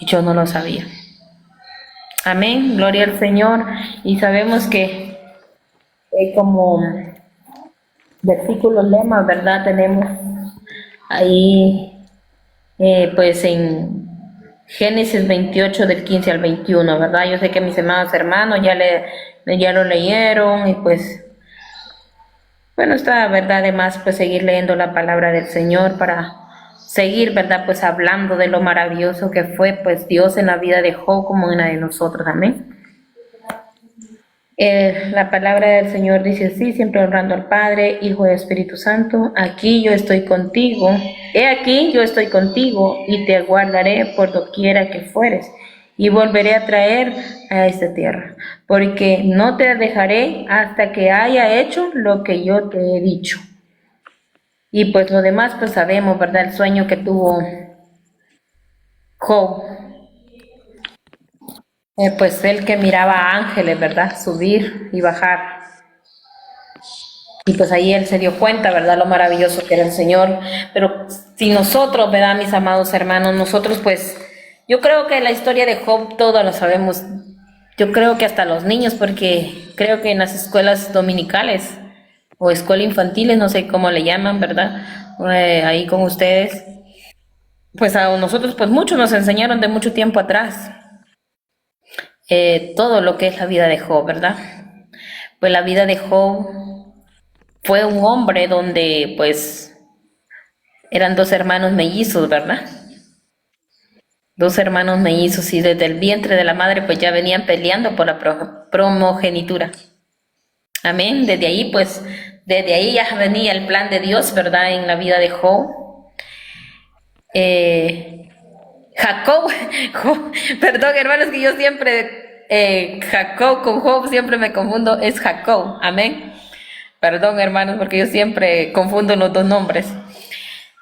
Yo no lo sabía. Amén, gloria al Señor. Y sabemos que como versículo lema, ¿verdad? Tenemos ahí, pues en Génesis 28 del 15 al 21, ¿verdad? Yo sé que mis hermanos ya lo leyeron y pues, bueno, está, ¿verdad? Además, pues seguir leyendo la palabra del Señor para seguir, ¿verdad? Pues hablando de lo maravilloso que fue, pues Dios en la vida de Job como en la de nosotros, amén. La palabra del Señor dice así, siempre honrando al Padre, Hijo y Espíritu Santo. Aquí yo estoy contigo. He aquí yo estoy contigo y te guardaré por doquiera que fueres y volveré a traer a esta tierra, porque no te dejaré hasta que haya hecho lo que yo te he dicho. Y pues lo demás pues sabemos, ¿verdad? El sueño que tuvo Job, pues él que miraba ángeles, ¿verdad? Subir y bajar. Y pues ahí él se dio cuenta, ¿verdad? Lo maravilloso que era el Señor. Pero si nosotros, ¿verdad? Mis amados hermanos, nosotros pues, yo creo que la historia de Job todos lo sabemos. Yo creo que hasta los niños, porque creo que en las escuelas dominicales o escuelas infantiles, no sé cómo le llaman, ¿verdad? Ahí con ustedes. Pues a nosotros, pues muchos nos enseñaron de mucho tiempo atrás todo lo que es la vida de Job, ¿verdad? Pues la vida de Job fue un hombre donde pues eran dos hermanos mellizos, ¿verdad? Dos hermanos mellizos y desde el vientre de la madre pues ya venían peleando por la primogenitura. Amén. Desde ahí pues, desde ahí ya venía el plan de Dios, ¿verdad? En la vida de Job. Eh, Jacob, perdón hermanos que yo siempre, Jacob con Job siempre me confundo, es Jacob. Amén. Perdón hermanos porque yo siempre confundo los dos nombres.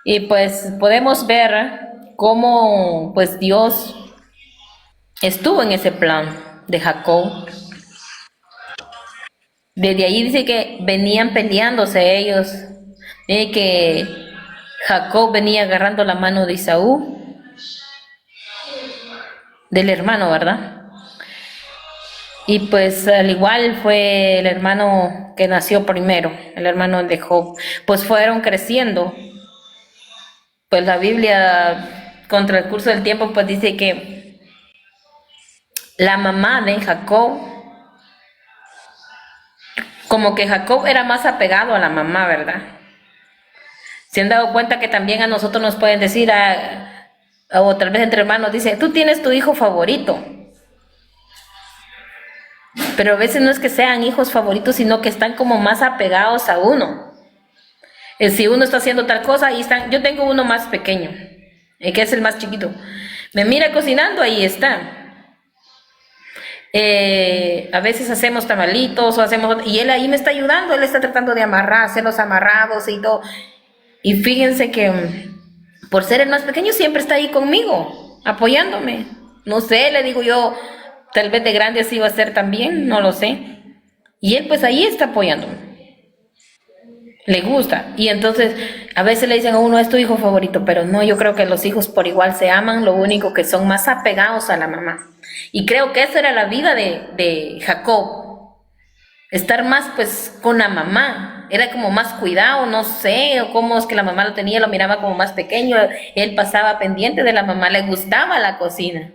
Y pues podemos ver cómo pues Dios estuvo en ese plan de Jacob. Desde ahí dice que venían peleándose ellos, que Jacob venía agarrando la mano de Esaú, del hermano, ¿verdad? Y pues al igual fue el hermano que nació primero, el hermano de Job, pues fueron creciendo. Pues la Biblia, contra el curso del tiempo, pues dice que la mamá de Jacob, como que Jacob era más apegado a la mamá, ¿verdad? Se han dado cuenta que también a nosotros nos pueden decir, o tal vez entre hermanos, dice, tú tienes tu hijo favorito. Pero a veces no es que sean hijos favoritos, sino que están como más apegados a uno. Si uno está haciendo tal cosa, ahí están. Yo tengo uno más pequeño, que es el más chiquito. Me mira cocinando, ahí está. A veces hacemos tamalitos o hacemos, y él ahí me está ayudando, él está tratando de amarrar, hacer los amarrados y todo. Y fíjense que por ser el más pequeño siempre está ahí conmigo, apoyándome. No sé, le digo yo, tal vez de grande así va a ser también, no lo sé. Y él pues ahí está apoyándome. Le gusta. Y entonces a veces le dicen a uno, es tu hijo favorito, pero no, yo creo que los hijos por igual se aman, lo único que son más apegados a la mamá. Y creo que esa era la vida de Jacob, estar más pues con la mamá, era como más cuidado, no sé, o cómo es que la mamá lo tenía, lo miraba como más pequeño, él pasaba pendiente de la mamá, le gustaba la cocina.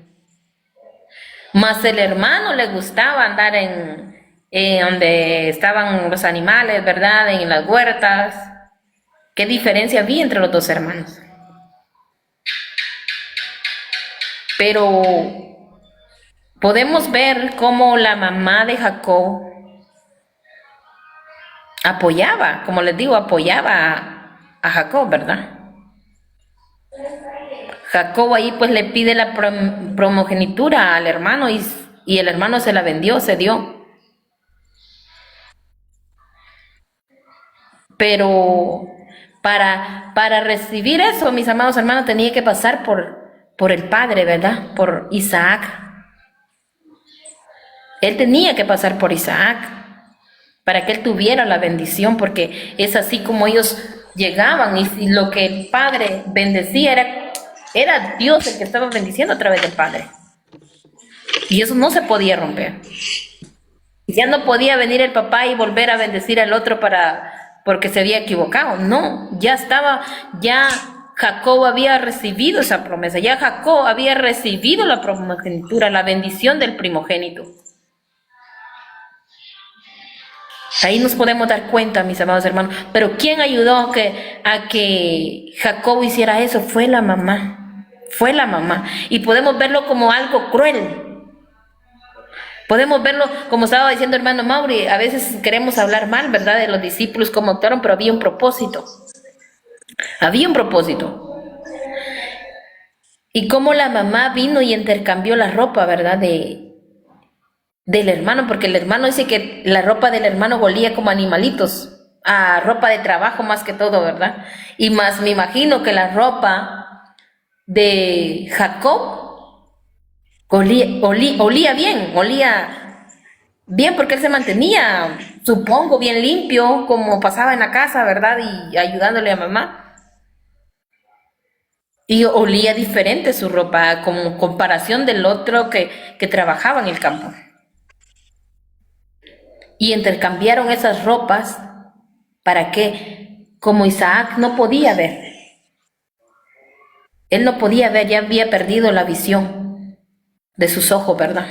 Más el hermano le gustaba andar en donde estaban los animales, ¿verdad? En las huertas. ¿Qué diferencia había entre los dos hermanos? Pero podemos ver cómo la mamá de Jacob apoyaba, como les digo, apoyaba a Jacob, ¿verdad? Jacob ahí pues le pide la primogenitura al hermano y el hermano se la vendió, se dio. Pero para recibir eso, mis amados hermanos, tenía que pasar por el padre, ¿verdad? Por Isaac. Él tenía que pasar por Isaac para que él tuviera la bendición, porque es así como ellos llegaban y lo que el padre bendecía era Era Dios el que estaba bendiciendo a través del Padre. Y eso no se podía romper. Ya no podía venir el papá y volver a bendecir al otro porque se había equivocado. No, ya Jacob había recibido esa promesa, ya Jacob había recibido la primogenitura, la bendición del primogénito. Ahí nos podemos dar cuenta, mis amados hermanos. Pero ¿quién ayudó a que Jacob hiciera eso? Fue la mamá. Fue la mamá. Y podemos verlo como algo cruel. Podemos verlo, como estaba diciendo hermano Mauri, a veces queremos hablar mal, ¿verdad? De los discípulos, cómo actuaron, pero había un propósito. Había un propósito. Y cómo la mamá vino y intercambió la ropa, ¿verdad? Del hermano, porque el hermano dice que la ropa del hermano olía como animalitos, a ropa de trabajo más que todo, ¿verdad? Y más me imagino que la ropa de Jacob olía bien porque él se mantenía, supongo, bien limpio, como pasaba en la casa, ¿verdad? Y ayudándole a mamá. Y olía diferente su ropa, como comparación del otro que trabajaba en el campo. Y intercambiaron esas ropas para que, como Isaac no podía ver, él no podía ver, ya había perdido la visión de sus ojos, ¿verdad?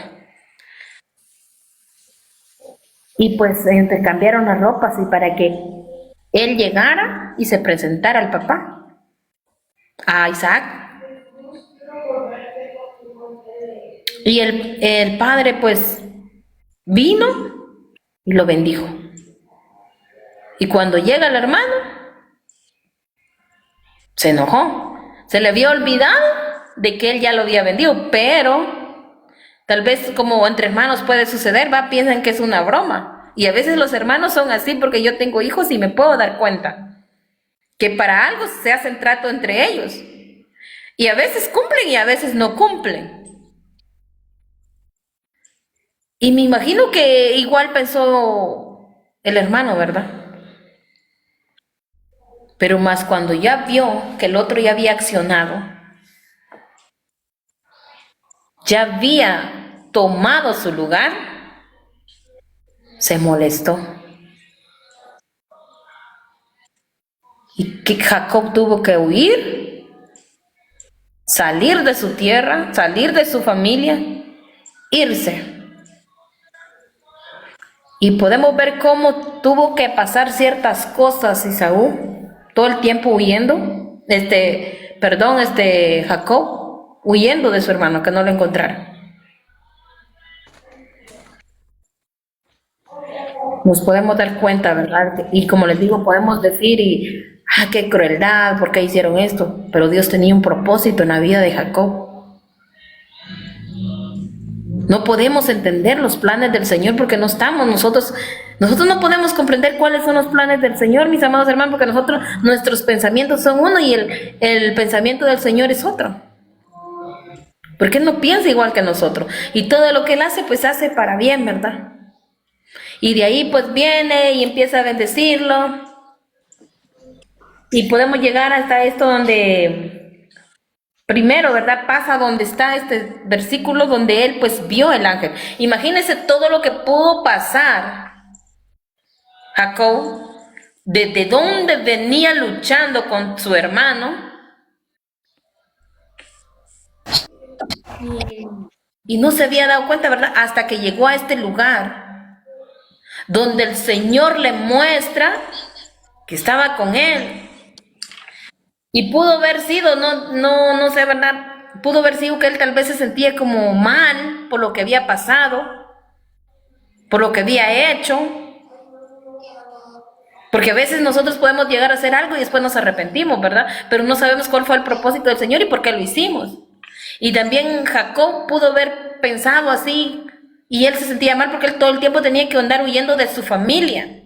Y pues intercambiaron las ropas y para que él llegara y se presentara al papá, a Isaac. Y el padre pues vino y lo bendijo. Y cuando llega el hermano, se enojó. Se le había olvidado de que él ya lo había vendido, pero tal vez como entre hermanos puede suceder, piensan que es una broma. Y a veces los hermanos son así porque yo tengo hijos y me puedo dar cuenta que para algo se hacen trato entre ellos. Y a veces cumplen y a veces no cumplen. Y me imagino que igual pensó el hermano, ¿verdad? Pero más cuando ya vio que el otro ya había accionado, ya había tomado su lugar, se molestó. Y que Jacob tuvo que huir, salir de su tierra, salir de su familia, irse. Y podemos ver cómo tuvo que pasar ciertas cosas Esaú, todo el tiempo huyendo, Jacob, huyendo de su hermano, que no lo encontrara. Nos podemos dar cuenta, ¿verdad? Y como les digo, podemos decir, qué crueldad, ¿por qué hicieron esto? Pero Dios tenía un propósito en la vida de Jacob. No podemos entender los planes del Señor porque no estamos, nosotros no podemos comprender cuáles son los planes del Señor, mis amados hermanos, porque nuestros pensamientos son uno y el pensamiento del Señor es otro. Porque Él no piensa igual que nosotros. Y todo lo que Él hace, pues hace para bien, ¿verdad? Y de ahí pues viene y empieza a bendecirlo. Y podemos llegar hasta esto donde, primero, ¿verdad? Pasa donde está este versículo donde él pues vio el ángel. Imagínense todo lo que pudo pasar Jacob, desde donde venía luchando con su hermano. Y no se había dado cuenta, ¿verdad? Hasta que llegó a este lugar donde el Señor le muestra que estaba con él. Y pudo haber sido, no sé, ¿verdad? Pudo haber sido que él tal vez se sentía como mal por lo que había pasado, por lo que había hecho. Porque a veces nosotros podemos llegar a hacer algo y después nos arrepentimos, ¿verdad? Pero no sabemos cuál fue el propósito del Señor y por qué lo hicimos. Y también Jacob pudo haber pensado así y él se sentía mal porque él todo el tiempo tenía que andar huyendo de su familia.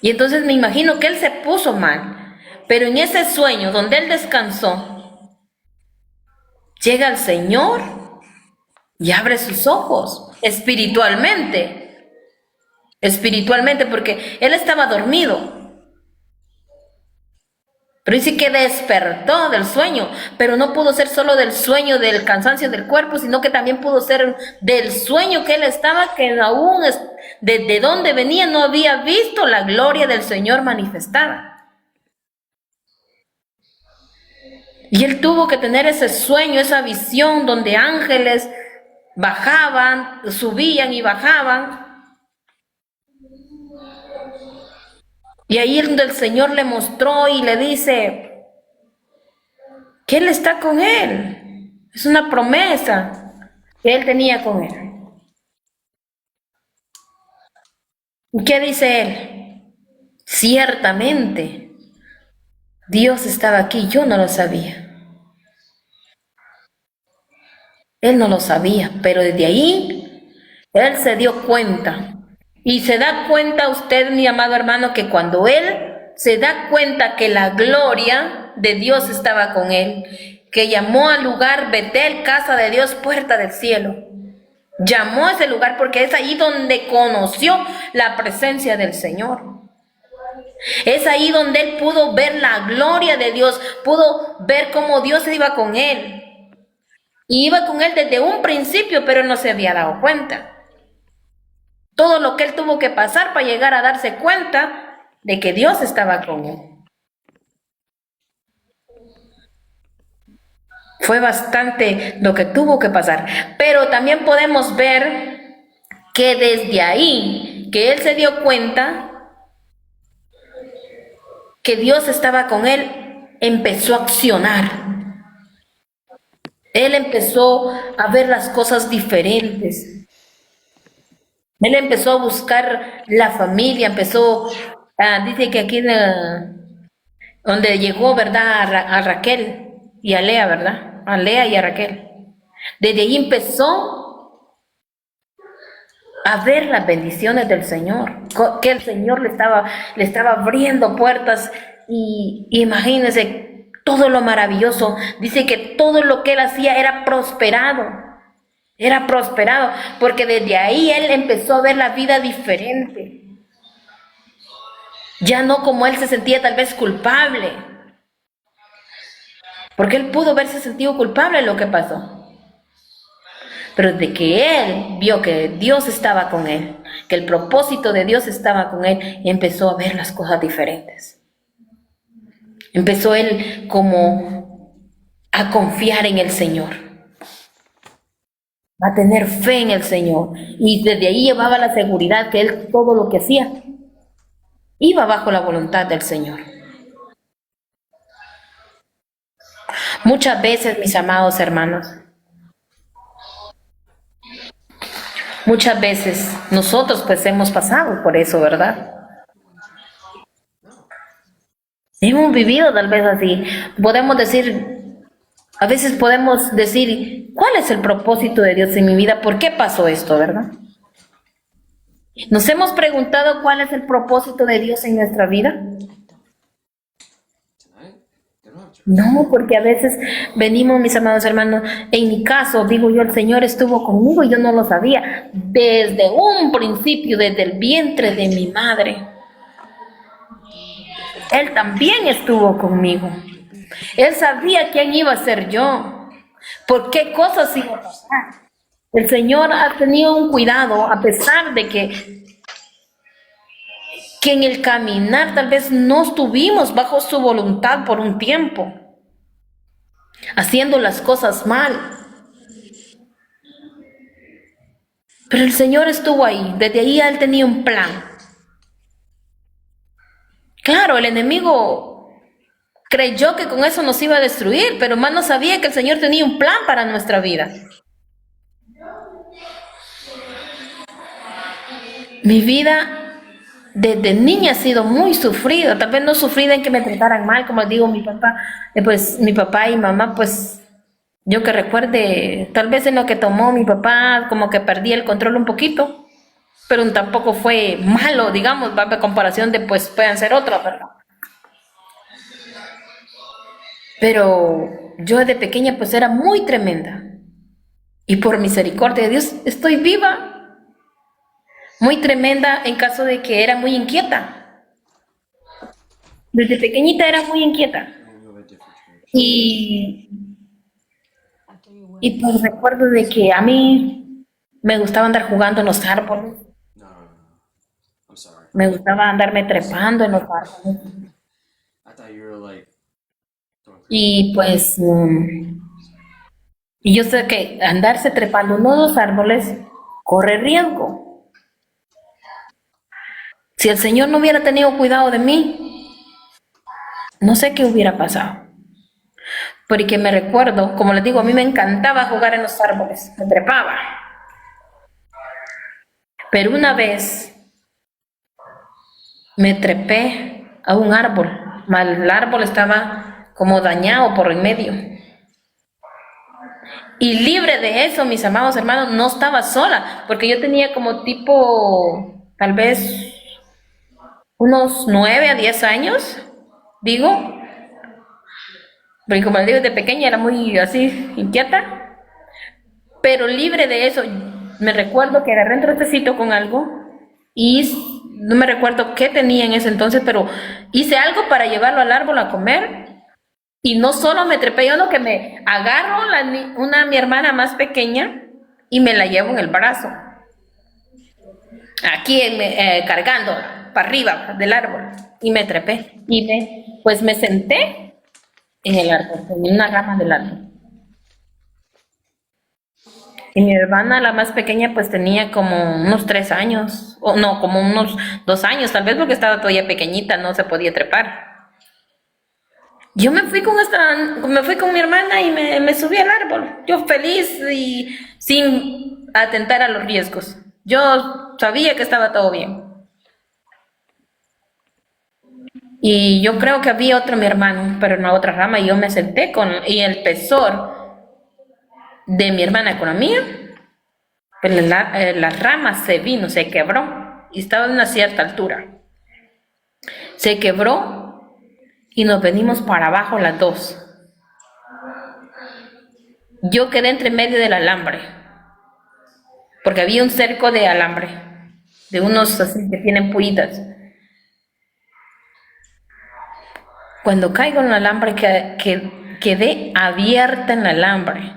Y entonces me imagino que él se puso mal. Pero en ese sueño donde él descansó, llega el Señor y abre sus ojos espiritualmente. Espiritualmente, porque él estaba dormido. Pero dice que despertó del sueño, pero no pudo ser solo del sueño del cansancio del cuerpo, sino que también pudo ser del sueño que él estaba, que aún desde donde venía no había visto la gloria del Señor manifestada. Y él tuvo que tener ese sueño, esa visión donde ángeles bajaban, subían y bajaban. Y ahí es donde el Señor le mostró y le dice que Él está con él. Es una promesa que Él tenía con él. ¿Y qué dice Él? Ciertamente, Dios estaba aquí, yo no lo sabía. Él no lo sabía, pero desde ahí Él se dio cuenta. Y se da cuenta usted, mi amado hermano, que cuando Él se da cuenta que la gloria de Dios estaba con Él, que llamó al lugar Betel, casa de Dios, puerta del cielo. Llamó a ese lugar porque es ahí donde conoció la presencia del Señor. Es ahí donde él pudo ver la gloria de Dios, pudo ver cómo Dios iba con él. Y iba con él desde un principio, pero no se había dado cuenta. Todo lo que él tuvo que pasar para llegar a darse cuenta de que Dios estaba con él. Fue bastante lo que tuvo que pasar. Pero también podemos ver que desde ahí, que él se dio cuenta que Dios estaba con él, empezó a accionar. Él empezó a ver las cosas diferentes. Él empezó a buscar la familia, dice que aquí donde llegó, ¿verdad? A Raquel y a Lea, ¿verdad? A Lea y a Raquel. Desde ahí empezó a ver las bendiciones del Señor, que el Señor le estaba abriendo puertas y imagínense todo lo maravilloso. Dice que todo lo que él hacía era prosperado, porque desde ahí él empezó a ver la vida diferente. Ya no como él se sentía tal vez culpable, porque él pudo verse sentido culpable en lo que pasó. Pero de que él vio que Dios estaba con él, que el propósito de Dios estaba con él, empezó a ver las cosas diferentes. Empezó él como a confiar en el Señor, a tener fe en el Señor. Y desde ahí llevaba la seguridad que él todo lo que hacía iba bajo la voluntad del Señor. Muchas veces, mis amados hermanos, muchas veces nosotros pues hemos pasado por eso, ¿verdad? Hemos vivido tal vez así. A veces podemos decir, ¿cuál es el propósito de Dios en mi vida? ¿Por qué pasó esto, verdad? ¿Nos hemos preguntado cuál es el propósito de Dios en nuestra vida? No, porque a veces venimos, mis amados hermanos, en mi caso, digo yo, el Señor estuvo conmigo y yo no lo sabía. Desde un principio, desde el vientre de mi madre, Él también estuvo conmigo. Él sabía quién iba a ser yo, por qué cosas iba a pasar. El Señor ha tenido un cuidado, a pesar de que en el caminar tal vez no estuvimos bajo su voluntad por un tiempo, haciendo las cosas mal. Pero el Señor estuvo ahí, desde ahí Él tenía un plan. Claro, el enemigo creyó que con eso nos iba a destruir, pero más no sabía que el Señor tenía un plan para nuestra vida. Mi vida desde niña ha sido muy sufrida, tal vez no sufrida en que me trataran mal, como les digo, mi papá y mamá, pues yo que recuerde, tal vez en lo que tomó mi papá, como que perdí el control un poquito, pero tampoco fue malo, digamos, a comparación de pues puedan ser otros, ¿verdad? Pero yo de pequeña pues era muy tremenda, y por misericordia de Dios estoy viva. Muy tremenda en caso de que era muy inquieta. Desde pequeñita era muy inquieta. Y, y pues recuerdo de que a mí me gustaba andar jugando en los árboles. No, no, no. I'm sorry. Me gustaba andarme trepando en los árboles. I thought you were like going crazy. Y pues y yo sé que andarse trepando en los árboles corre riesgo. Si el Señor no hubiera tenido cuidado de mí, no sé qué hubiera pasado. Porque me recuerdo, como les digo, a mí me encantaba jugar en los árboles, me trepaba. Pero una vez me trepé a un árbol, el árbol estaba como dañado por en medio. Y libre de eso, mis amados hermanos, no estaba sola, porque yo tenía como tipo, tal vez unos 9 a 10 años, digo, porque como les digo, de pequeña era muy así, inquieta, pero libre de eso, me recuerdo que agarré un trocecito con algo y no me recuerdo qué tenía en ese entonces, pero hice algo para llevarlo al árbol a comer y no solo me trepé, yo no que me agarro mi hermana más pequeña y me la llevo en el brazo, aquí cargando para arriba del árbol y me trepé y pues me senté en el árbol, en una rama del árbol. Y mi hermana, la más pequeña, pues tenía como unos 3 años, o no, como unos 2 años, tal vez porque estaba todavía pequeñita, no se podía trepar. Yo me fui con mi hermana y me subí al árbol. Yo feliz y sin atentar a los riesgos. Yo sabía que estaba todo bien. Y yo creo que había otro mi hermano, pero en la otra rama, y yo me senté y el pesor de mi hermana con la mía, pues la rama se vino, se quebró, y estaba en una cierta altura. Se quebró y nos venimos para abajo las dos. Yo quedé entre medio del alambre, porque había un cerco de alambre, de unos así que tienen pullitas. Cuando caigo en el alambre, quedé abierta en el alambre.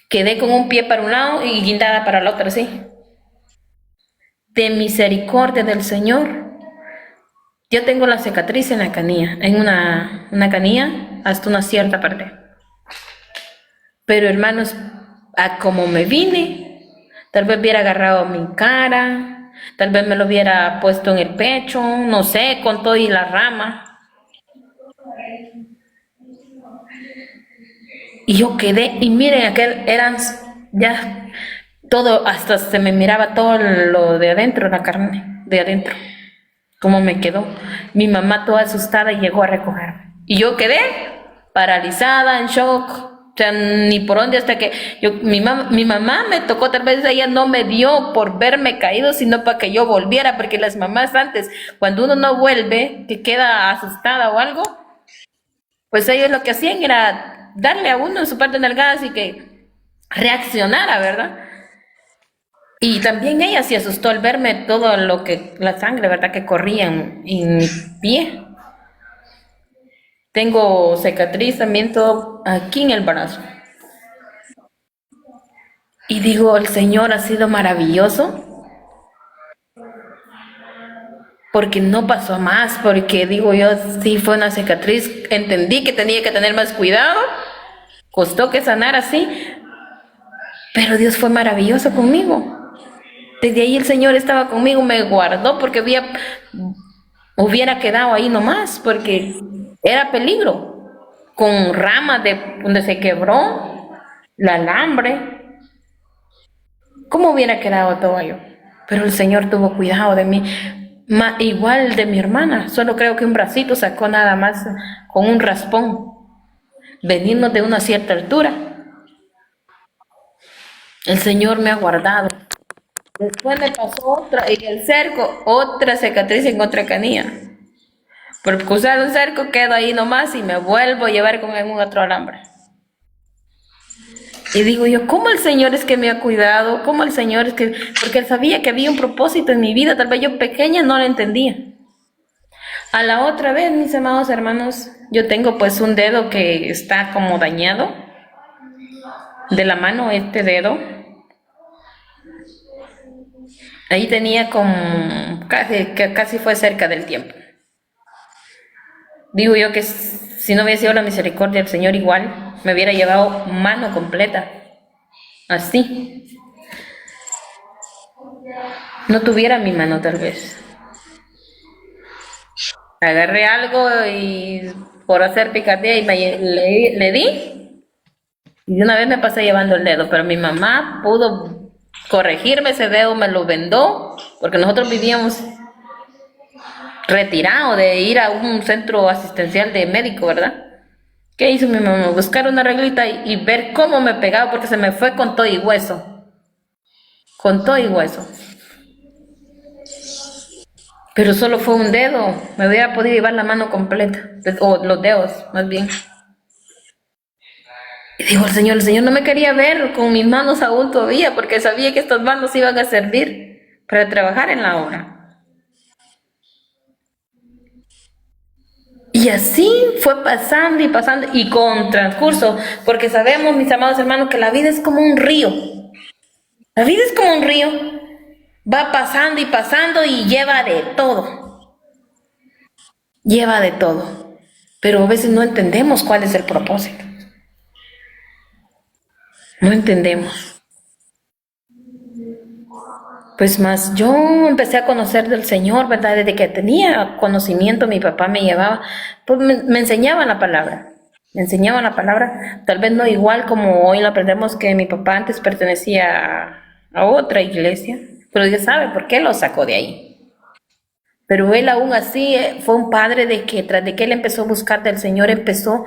Quedé con un pie para un lado y guindada para el otro, así. De misericordia del Señor, yo tengo la cicatriz en la canilla, en una canilla hasta una cierta parte. Pero hermanos, a como me vine, tal vez hubiera agarrado mi cara, tal vez me lo hubiera puesto en el pecho, no sé, con todo y la rama. Y yo quedé, y miren, eran ya todo, hasta se me miraba todo lo de adentro, la carne de adentro, cómo me quedó. Mi mamá toda asustada llegó a recogerme. Y yo quedé paralizada, en shock. O sea, ni por dónde hasta que mi mamá me tocó, tal vez ella no me dio por verme caído, sino para que yo volviera, porque las mamás antes, cuando uno no vuelve, que queda asustada o algo, pues ellos lo que hacían era darle a uno en su parte nalgada así que reaccionara, ¿verdad? Y también ella se asustó al verme todo lo que, la sangre, ¿verdad? Que corría en mi pie. Tengo cicatriz también todo aquí en el brazo. Y digo, el Señor ha sido maravilloso porque no pasó más, porque digo yo, sí fue una cicatriz, entendí que tenía que tener más cuidado, costó que sanar así, pero Dios fue maravilloso conmigo. Desde ahí el Señor estaba conmigo, me guardó porque hubiera quedado ahí nomás, porque era peligro. Con ramas de donde se quebró, el alambre, ¿cómo hubiera quedado todo yo? Pero el Señor tuvo cuidado de mí. Igual de mi hermana, solo creo que un bracito sacó nada más con un raspón, venimos de una cierta altura. El Señor me ha guardado. Después me pasó otra, y el cerco, otra cicatriz en otra canilla. Por cruzar un cerco quedo ahí nomás y me vuelvo a llevar con algún otro alambre. Y digo yo, ¿cómo el Señor es que me ha cuidado? ¿Cómo el Señor es que...? Porque Él sabía que había un propósito en mi vida, tal vez yo pequeña no lo entendía. A la otra vez, mis amados hermanos, yo tengo pues un dedo que está como dañado de la mano, este dedo. Ahí tenía como casi fue cerca del tiempo. Digo yo que si no hubiera sido la misericordia del Señor, igual me hubiera llevado mano completa. Así. No tuviera mi mano tal vez. Agarré algo y por hacer picardía y le di. Y de una vez me pasé llevando el dedo, pero mi mamá pudo corregirme ese dedo, me lo vendó, porque nosotros vivíamos retirados de ir a un centro asistencial de médico, ¿verdad? ¿Qué hizo mi mamá? Buscar una reglita y ver cómo me pegaba, porque se me fue con todo y hueso. Con todo y hueso. Pero solo fue un dedo. Me hubiera podido llevar la mano completa. O los dedos, más bien. Y dijo el Señor no me quería ver con mis manos aún todavía, porque sabía que estas manos iban a servir para trabajar en la obra. Y así fue pasando y pasando, y con transcurso, porque sabemos, mis amados hermanos, que la vida es como un río. La vida es como un río. Va pasando y pasando y lleva de todo. Lleva de todo. Pero a veces no entendemos cuál es el propósito. No entendemos. Pues más, yo empecé a conocer del Señor, ¿verdad? Desde que tenía conocimiento, mi papá me llevaba, pues me enseñaban la palabra. Me enseñaban la palabra, tal vez no igual como hoy lo aprendemos, que mi papá antes pertenecía a otra iglesia, pero Dios sabe por qué lo sacó de ahí. Pero él aún así fue un padre de que tras de que él empezó a buscar del Señor, empezó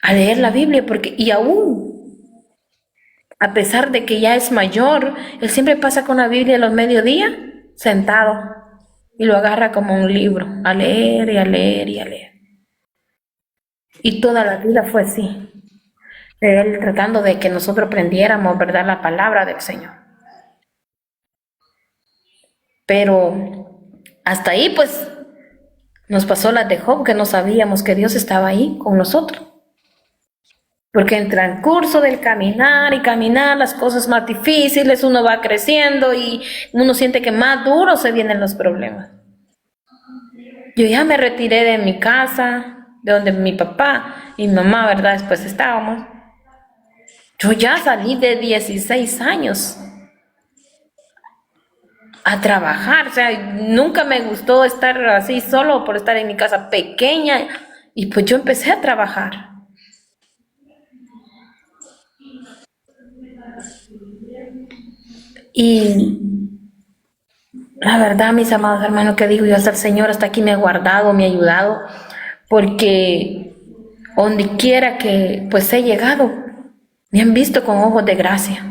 a leer la Biblia, porque y aún a pesar de que ya es mayor, él siempre pasa con la Biblia a los mediodías, sentado, y lo agarra como un libro, a leer y a leer y a leer. Y toda la vida fue así, él tratando de que nosotros aprendiéramos, ¿verdad?, la palabra del Señor. Pero hasta ahí, pues, nos pasó la de Job, que no sabíamos que Dios estaba ahí con nosotros. Porque en transcurso del caminar y caminar, las cosas más difíciles, uno va creciendo y uno siente que más duro se vienen los problemas. Yo ya me retiré de mi casa, de donde mi papá y mi mamá, ¿verdad? Después estábamos. Yo ya salí de 16 años a trabajar, o sea, nunca me gustó estar así solo por estar en mi casa pequeña y pues yo empecé a trabajar. Y la verdad, mis amados hermanos, que digo yo, hasta el Señor hasta aquí me ha guardado, me ha ayudado, porque donde quiera que pues he llegado, me han visto con ojos de gracia.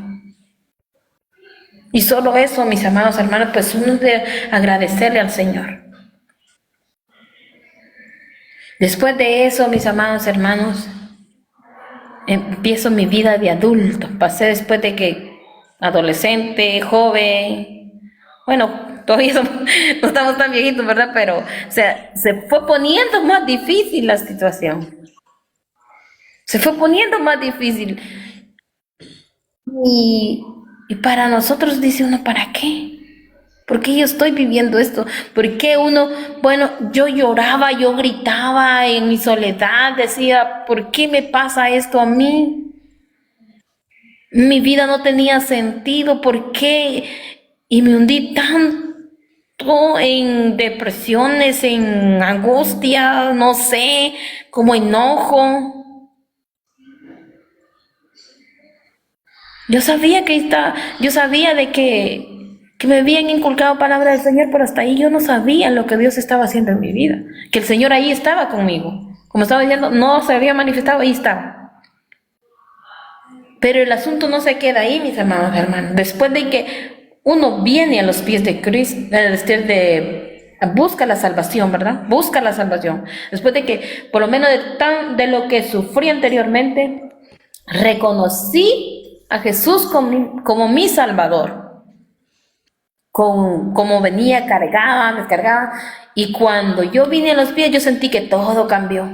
Y solo eso, mis amados hermanos, pues uno debe agradecerle al Señor. Después de eso, mis amados hermanos, empiezo mi vida de adulto. Pasé después de que adolescente, joven, bueno, todavía no estamos tan viejitos, ¿verdad? Pero, o sea, se fue poniendo más difícil la situación. Se fue poniendo más difícil. Y para nosotros dice uno, ¿para qué? ¿Por qué yo estoy viviendo esto? ¿Por qué uno, bueno, yo lloraba, yo gritaba en mi soledad, decía, ¿por qué me pasa esto a mí? Mi vida no tenía sentido, ¿por qué? Y me hundí tanto en depresiones, en angustia, no sé, como enojo. Yo sabía de que me habían inculcado palabras del Señor, pero hasta ahí yo no sabía lo que Dios estaba haciendo en mi vida. Que el Señor ahí estaba conmigo. Como estaba diciendo, no se había manifestado, ahí estaba. Pero el asunto no se queda ahí, mis amados hermanos. Después de que uno viene a los pies de Cristo, busca la salvación, ¿verdad? Busca la salvación. Después de que, por lo menos de lo que sufrí anteriormente, reconocí a Jesús como mi Salvador. como venía cargada, descargada. Y cuando yo vine a los pies, yo sentí que todo cambió.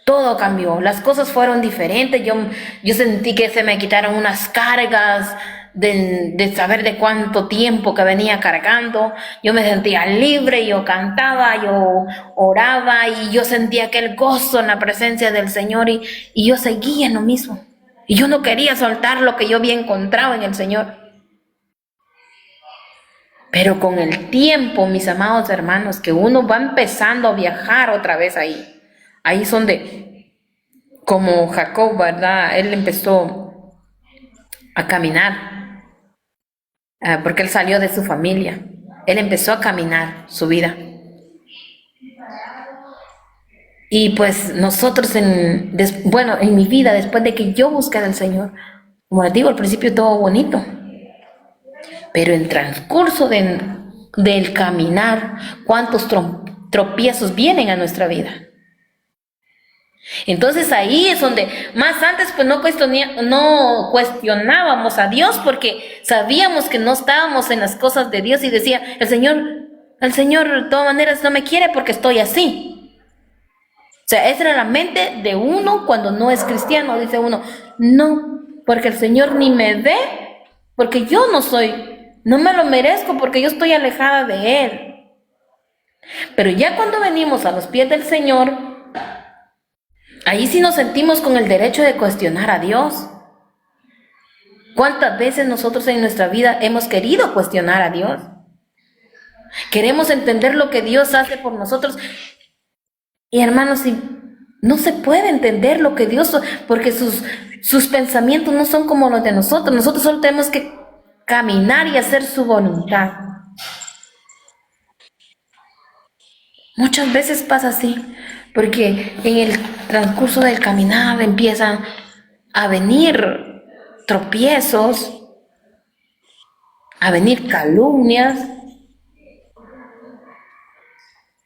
Todo cambió, las cosas fueron diferentes, yo sentí que se me quitaron unas cargas de saber de cuánto tiempo que venía cargando, yo me sentía libre, yo cantaba, yo oraba y yo sentía aquel gozo en la presencia del Señor y yo seguía en lo mismo. Y yo no quería soltar lo que yo había encontrado en el Señor. Pero con el tiempo, mis amados hermanos, que uno va empezando a viajar otra vez ahí es donde, como Jacob, ¿verdad? Él empezó a caminar, porque él salió de su familia. Él empezó a caminar su vida. Y pues nosotros, en mi vida, después de que yo busqué al Señor, como les digo, al principio todo bonito. Pero en transcurso del caminar, ¿cuántos tropiezos vienen a nuestra vida? Entonces ahí es donde más antes pues no cuestionábamos a Dios porque sabíamos que no estábamos en las cosas de Dios y decía, el Señor de todas maneras no me quiere porque estoy así. O sea, esa era la mente de uno cuando no es cristiano, dice uno, no, porque el Señor ni me ve, porque yo no me lo merezco porque yo estoy alejada de Él. Pero ya cuando venimos a los pies del Señor, ahí sí nos sentimos con el derecho de cuestionar a Dios. ¿Cuántas veces nosotros en nuestra vida hemos querido cuestionar a Dios? Queremos entender lo que Dios hace por nosotros. Y hermanos, si no se puede entender lo que Dios, porque sus pensamientos no son como los de nosotros. Nosotros solo tenemos que caminar y hacer su voluntad. Muchas veces pasa así, porque en el transcurso del caminar empiezan a venir tropiezos, a venir calumnias,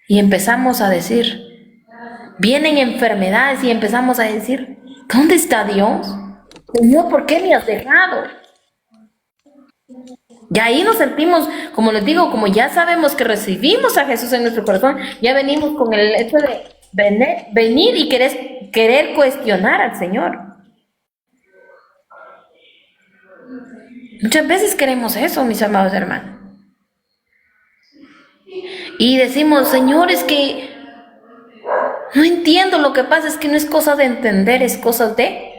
y empezamos a decir, vienen enfermedades y empezamos a decir, ¿dónde está Dios? Señor, ¿por qué me has dejado? Y ahí nos sentimos, como les digo, como ya sabemos que recibimos a Jesús en nuestro corazón, ya venimos con el hecho de venir y querer cuestionar al Señor. Muchas veces queremos eso, mis amados hermanos. Y decimos, Señor, es que no entiendo, lo que pasa es que no es cosa de entender, es cosa de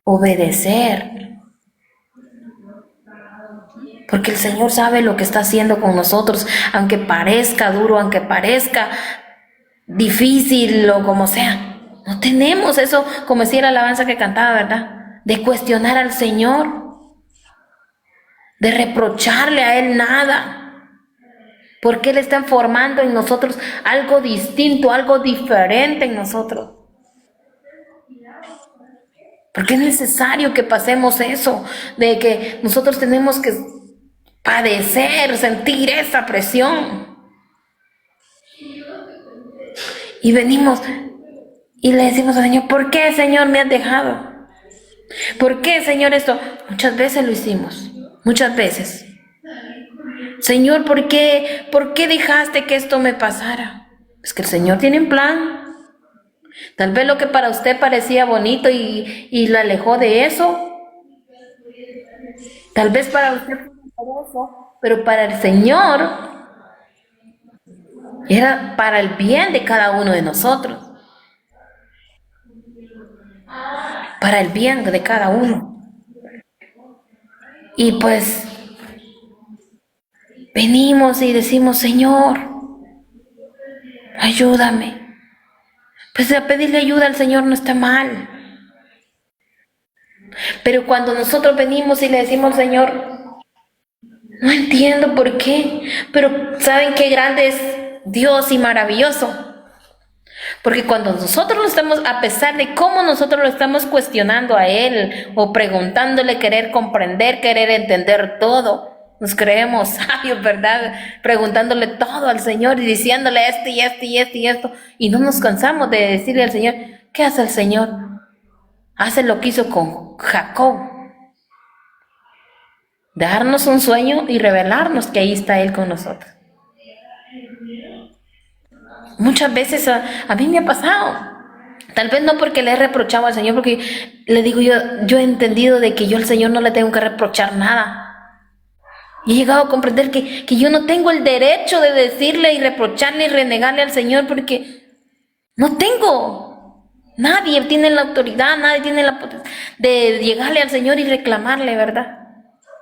obedecer. Porque el Señor sabe lo que está haciendo con nosotros, aunque parezca duro, aunque parezca difícil o como sea. No tenemos eso, como decía la alabanza que cantaba, ¿verdad? De cuestionar al Señor, de reprocharle a Él nada, porque Él está formando en nosotros algo distinto, algo diferente en nosotros. Porque es necesario que pasemos eso, de que nosotros tenemos que padecer, sentir esa presión. Y venimos y le decimos al Señor, ¿por qué, Señor, me has dejado? ¿Por qué, Señor, esto? Muchas veces lo hicimos, muchas veces. Señor, ¿por qué dejaste que esto me pasara? Es que el Señor tiene un plan. Tal vez lo que para usted parecía bonito y la alejó de eso. Tal vez para usted fue doloroso, pero para el Señor era para el bien de cada uno de nosotros. Para el bien de cada uno. Y pues venimos y decimos, Señor, ayúdame. Pues a pedirle ayuda al Señor no está mal. Pero cuando nosotros venimos y le decimos, Señor, no entiendo por qué, pero ¿saben qué grande es Dios y maravilloso? Porque cuando nosotros lo estamos, a pesar de cómo nosotros lo estamos cuestionando a Él o preguntándole, querer comprender, querer entender todo, nos creemos sabios, ¿verdad? Preguntándole todo al Señor y diciéndole esto y esto y esto y esto. Y no nos cansamos de decirle al Señor, ¿qué hace el Señor? Hace lo que hizo con Jacob. darnos un sueño y revelarnos que ahí está Él con nosotros. Muchas veces a mí me ha pasado. Tal vez no porque le he reprochado al Señor, porque le digo yo he entendido de que yo al Señor no le tengo que reprochar nada. Y he llegado a comprender que yo no tengo el derecho de decirle y reprocharle y renegarle al Señor porque no tengo. Nadie tiene la autoridad, nadie tiene la potestad de llegarle al Señor y reclamarle, ¿verdad?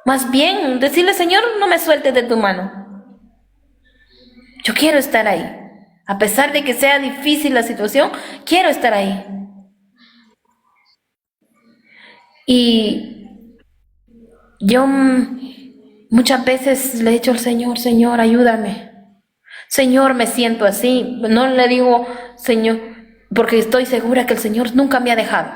Más bien, decirle, Señor, no me sueltes de tu mano. Yo quiero estar ahí. A pesar de que sea difícil la situación, quiero estar ahí. Y yo muchas veces le he dicho al Señor, Señor, ayúdame. Señor, me siento así. No le digo, Señor, porque estoy segura que el Señor nunca me ha dejado.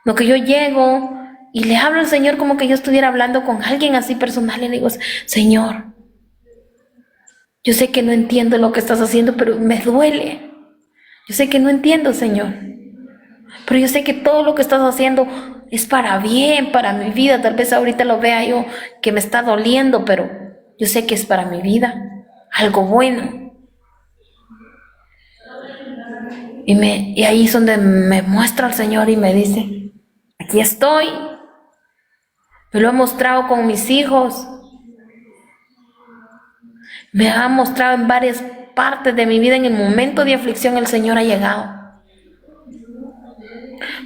No, que yo llego y le hablo al Señor como que yo estuviera hablando con alguien así personal y le digo, Señor, yo sé que no entiendo lo que estás haciendo, pero me duele. Yo sé que no entiendo, Señor. Pero yo sé que todo lo que estás haciendo es para bien, para mi vida. Tal vez ahorita lo vea yo que me está doliendo, pero yo sé que es para mi vida. Algo bueno. Y ahí es donde me muestra el Señor y me dice, aquí estoy. Me lo ha mostrado con mis hijos. Me ha mostrado en varias partes de mi vida. En el momento de aflicción el Señor ha llegado.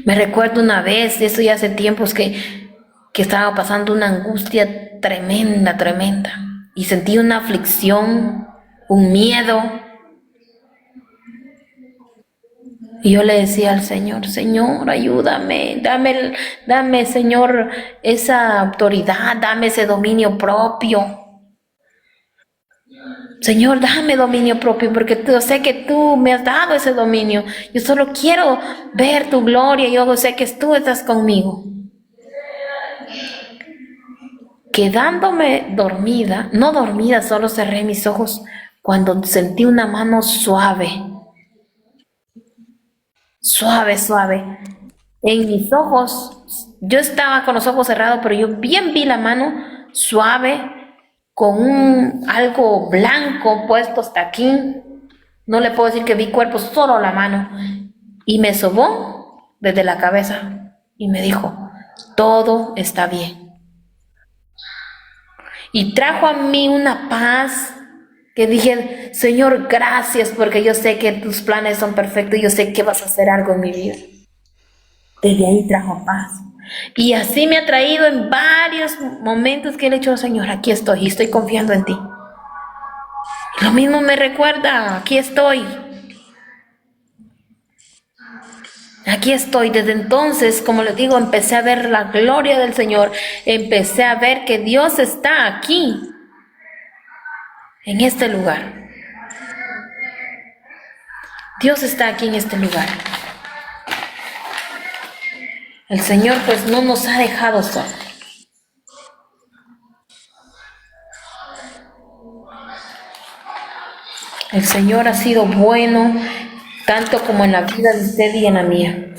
Me recuerdo una vez, eso ya hace tiempos, que estaba pasando una angustia tremenda, tremenda. Y sentí una aflicción, un miedo. Y yo le decía al Señor, Señor, ayúdame, dame, Señor, esa autoridad, dame ese dominio propio. Señor, dame dominio propio, porque yo sé que tú me has dado ese dominio. Yo solo quiero ver tu gloria, yo sé que tú estás conmigo. Quedándome dormida, no dormida, solo cerré mis ojos cuando sentí una mano suave, suave, suave. En mis ojos, yo estaba con los ojos cerrados, pero yo bien vi la mano suave, con algo blanco puesto hasta aquí. No le puedo decir que vi cuerpo, solo la mano. Y me sobó desde la cabeza y me dijo, todo está bien. Y trajo a mí una paz que dije, Señor, gracias, porque yo sé que tus planes son perfectos y yo sé que vas a hacer algo en mi vida. Desde ahí trajo paz. Y así me ha traído en varios momentos que le he dicho, Señor, aquí estoy y estoy confiando en ti. Lo mismo me recuerda, aquí estoy. Aquí estoy. Desde entonces, como les digo, empecé a ver la gloria del Señor. Empecé a ver que Dios está aquí, en este lugar. Dios está aquí en este lugar. El Señor pues no nos ha dejado solos. El Señor ha sido bueno, tanto como en la vida de usted y en la mía.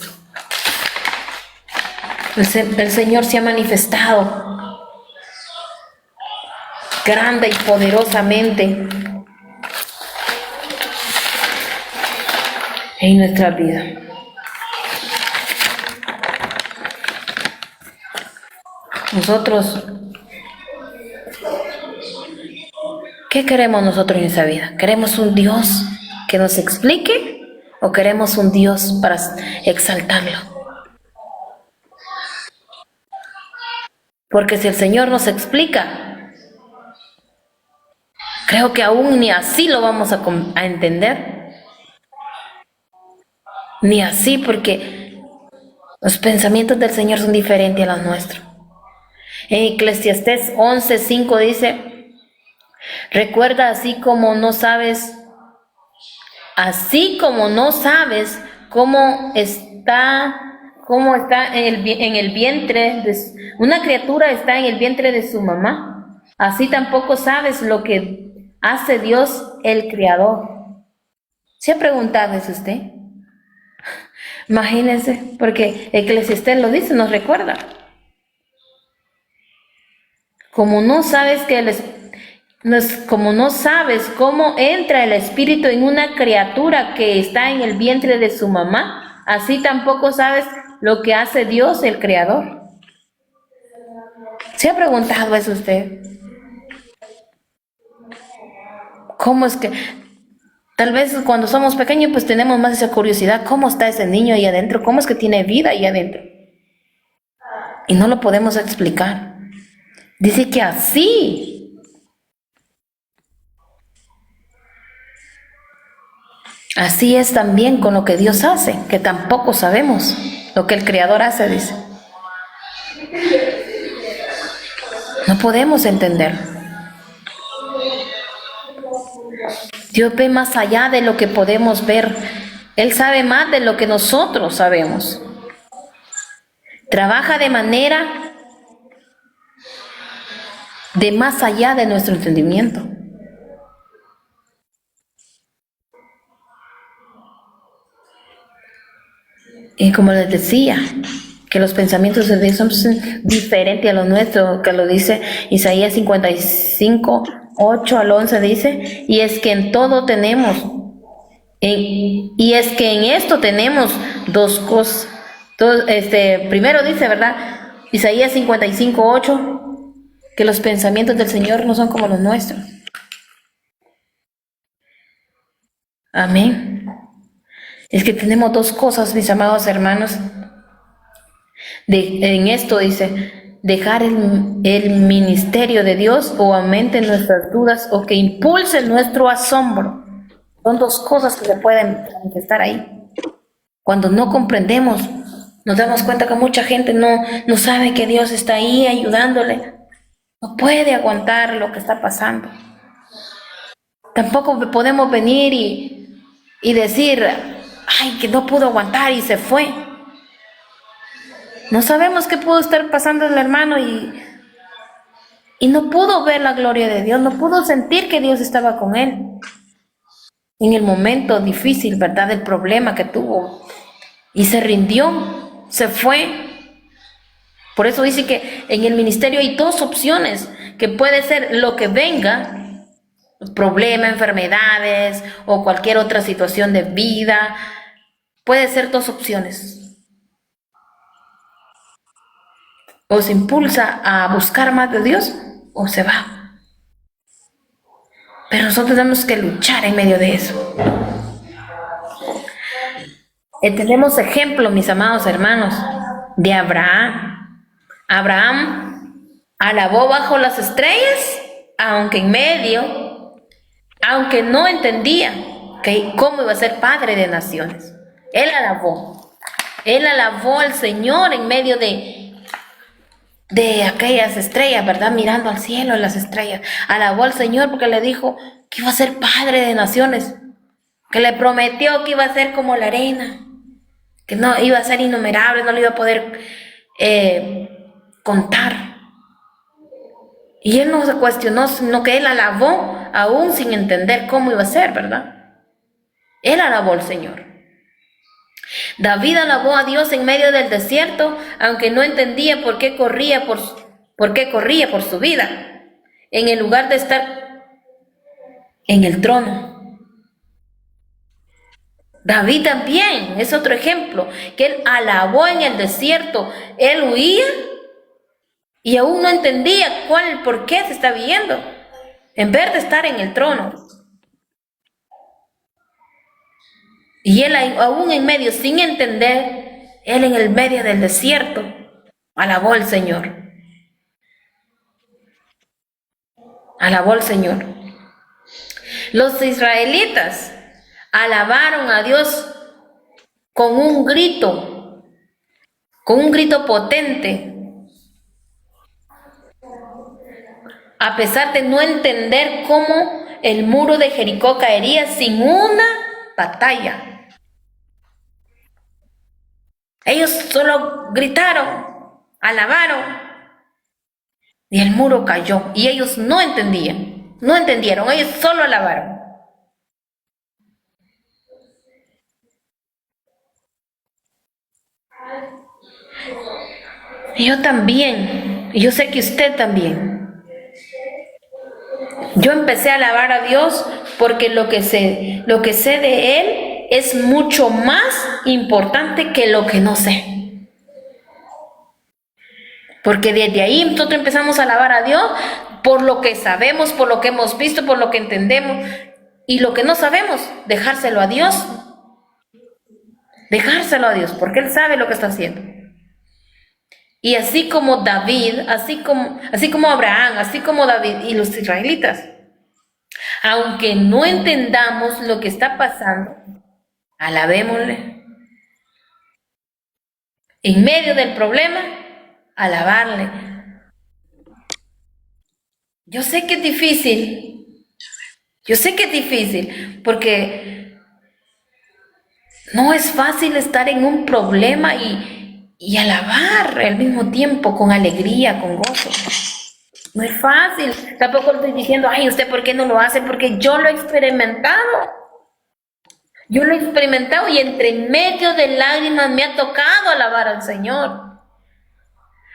El Señor se ha manifestado grande y poderosamente en nuestra vida. Nosotros, ¿qué queremos nosotros en esa vida? ¿Queremos un Dios que nos explique o queremos un Dios para exaltarlo? Porque si el Señor nos explica, creo que aún ni así lo vamos a entender. Ni así, porque los pensamientos del Señor son diferentes a los nuestros. En Eclesiastés 11:5 dice, recuerda así como no sabes cómo está en el vientre, una criatura está en el vientre de su mamá, así tampoco sabes lo que hace Dios el Creador. ¿Se ha preguntado eso usted? Imagínense, porque Eclesiastés lo dice, nos recuerda. Como no sabes como no sabes cómo entra el espíritu en una criatura que está en el vientre de su mamá, así tampoco sabes lo que hace Dios, el Creador. ¿Se ha preguntado eso usted? ¿Cómo es que tal vez cuando somos pequeños pues tenemos más esa curiosidad? ¿Cómo está ese niño ahí adentro? ¿Cómo es que tiene vida ahí adentro? Y no lo podemos explicar. Dice que así es también con lo que Dios hace, que tampoco sabemos lo que el Creador hace, dice. No podemos entender. Dios ve más allá de lo que podemos ver. Él sabe más de lo que nosotros sabemos. Trabaja de manera de más allá de nuestro entendimiento. Y como les decía, que los pensamientos de Dios son diferentes a los nuestros, que lo dice Isaías 55, 8 al 11 dice, y es que en todo tenemos, y es que en esto tenemos dos cosas. Primero dice, ¿verdad? Isaías 55, 8, que los pensamientos del Señor no son como los nuestros. Amén. Es que tenemos dos cosas, mis amados hermanos. En esto dice, dejar el ministerio de Dios o aumente nuestras dudas o que impulse nuestro asombro. Son dos cosas que se pueden manifestar ahí. Cuando no comprendemos, nos damos cuenta que mucha gente no sabe que Dios está ahí ayudándole. No puede aguantar lo que está pasando. Tampoco podemos venir y decir, ay, que no pudo aguantar y se fue. No sabemos qué pudo estar pasando el hermano y no pudo ver la gloria de Dios, no pudo sentir que Dios estaba con él. En el momento difícil, ¿verdad? Del problema que tuvo. Y se rindió, se fue. Por eso dice que en el ministerio hay dos opciones, que puede ser lo que venga, problema, enfermedades o cualquier otra situación de vida. Puede ser dos opciones. O se impulsa a buscar más de Dios o se va. Pero nosotros tenemos que luchar en medio de eso. Tenemos ejemplo, mis amados hermanos, de Abraham. Abraham alabó bajo las estrellas, aunque en medio, aunque no entendía cómo iba a ser padre de naciones. Él alabó al Señor en medio de aquellas estrellas, ¿verdad? Mirando al cielo, las estrellas. Alabó al Señor porque le dijo que iba a ser padre de naciones, que le prometió que iba a ser como la arena, que no iba a ser innumerable, no lo iba a poder contar. Y él no se cuestionó, sino que él alabó aún sin entender cómo iba a ser, ¿verdad? Él alabó al Señor. David alabó a Dios en medio del desierto, aunque no entendía por qué corría por su vida, en el lugar de estar en el trono. David también es otro ejemplo, que él alabó en el desierto. Él huía y aún no entendía por qué se estaba yendo, en vez de estar en el trono. Y él aún en medio, sin entender, él en el medio del desierto, alabó al Señor. Alabó al Señor. Los israelitas alabaron a Dios con un grito potente, a pesar de no entender cómo el muro de Jericó caería sin una batalla. Ellos solo gritaron, alabaron, y el muro cayó. Y ellos no entendieron, ellos solo alabaron. Y yo también, y yo sé que usted también. Yo empecé a alabar a Dios porque lo que sé de Él es mucho más importante que lo que no sé. Porque desde ahí nosotros empezamos a alabar a Dios por lo que sabemos, por lo que hemos visto, por lo que entendemos. Y lo que no sabemos, dejárselo a Dios. Dejárselo a Dios, porque Él sabe lo que está haciendo. Y así como David, así como Abraham, así como David y los israelitas, aunque no entendamos lo que está pasando, alabémosle. En medio del problema, alabarle. Yo sé que es difícil, porque no es fácil estar en un problema y alabar al mismo tiempo con alegría, con gozo. No es fácil. Tampoco estoy diciendo, ay, ¿usted por qué no lo hace? Porque yo lo he experimentado. Yo lo he experimentado y entre medio de lágrimas me ha tocado alabar al Señor.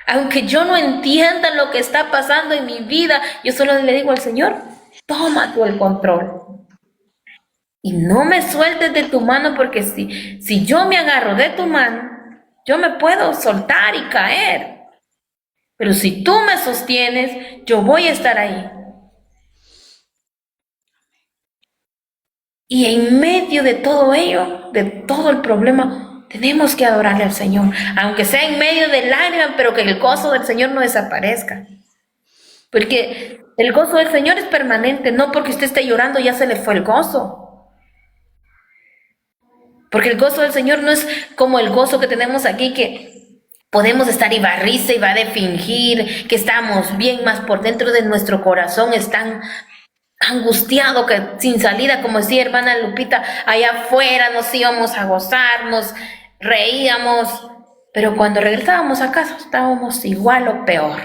Aunque yo no entienda lo que está pasando en mi vida, yo solo le digo al Señor, toma tú el control. Y no me sueltes de tu mano, porque si yo me agarro de tu mano, yo me puedo soltar y caer. Pero si tú me sostienes, yo voy a estar ahí. Y en medio de todo ello, de todo el problema, tenemos que adorarle al Señor. Aunque sea en medio de lágrimas, pero que el gozo del Señor no desaparezca. Porque el gozo del Señor es permanente. No porque usted esté llorando ya se le fue el gozo. Porque el gozo del Señor no es como el gozo que tenemos aquí, que podemos estar y va risa y va de fingir que estamos bien, más por dentro de nuestro corazón están angustiado, que sin salida, como decía hermana Lupita, allá afuera nos íbamos a gozar, nos reíamos, pero cuando regresábamos a casa estábamos igual o peor.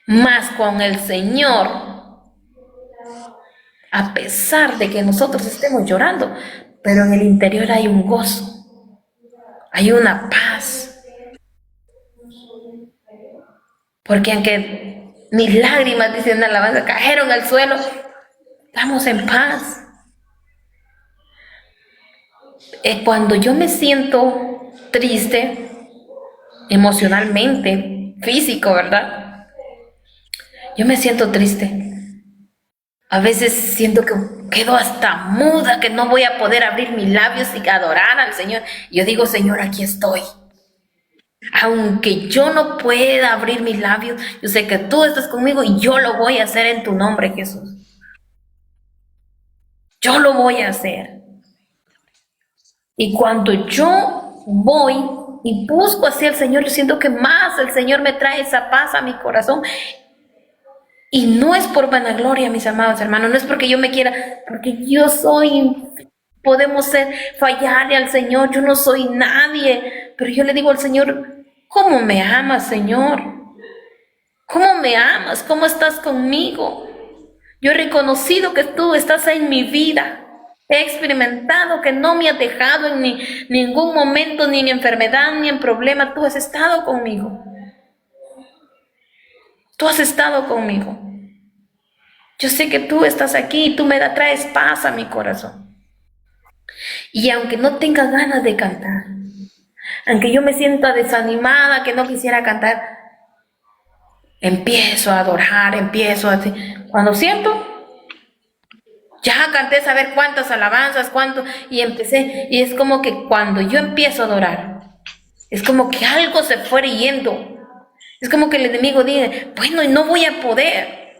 Más con el Señor, a pesar de que nosotros estemos llorando, pero en el interior hay un gozo, hay una paz. Porque aunque mis lágrimas, dicen en la alabanza, cayeron al suelo, estamos en paz. Cuando yo me siento triste, emocionalmente, físico, ¿verdad? Yo me siento triste. A veces siento que quedo hasta muda, que no voy a poder abrir mis labios y adorar al Señor. Yo digo, Señor, aquí estoy. Aunque yo no pueda abrir mis labios, yo sé que tú estás conmigo y yo lo voy a hacer en tu nombre, Jesús. Yo lo voy a hacer. Y cuando yo voy y busco hacia el Señor, yo siento que más el Señor me trae esa paz a mi corazón. Y no es por vanagloria, mis amados hermanos, no es porque yo me quiera, porque podemos fallarle al Señor, yo no soy nadie, pero yo le digo al Señor, ¿cómo me amas, Señor? ¿Cómo me amas? ¿Cómo estás conmigo? Yo he reconocido que tú estás en mi vida. He experimentado que no me has dejado en ningún momento, ni en enfermedad, ni en problema. Tú has estado conmigo. Tú has estado conmigo. Yo sé que tú estás aquí y tú traes paz a mi corazón. Y aunque no tenga ganas de cantar, aunque yo me sienta desanimada, que no quisiera cantar, empiezo a adorar, Cuando siento, ya canté saber cuántas alabanzas, y empecé, y es como que cuando yo empiezo a adorar, es como que algo se fue yendo. Es como que el enemigo dice, bueno, y no voy a poder.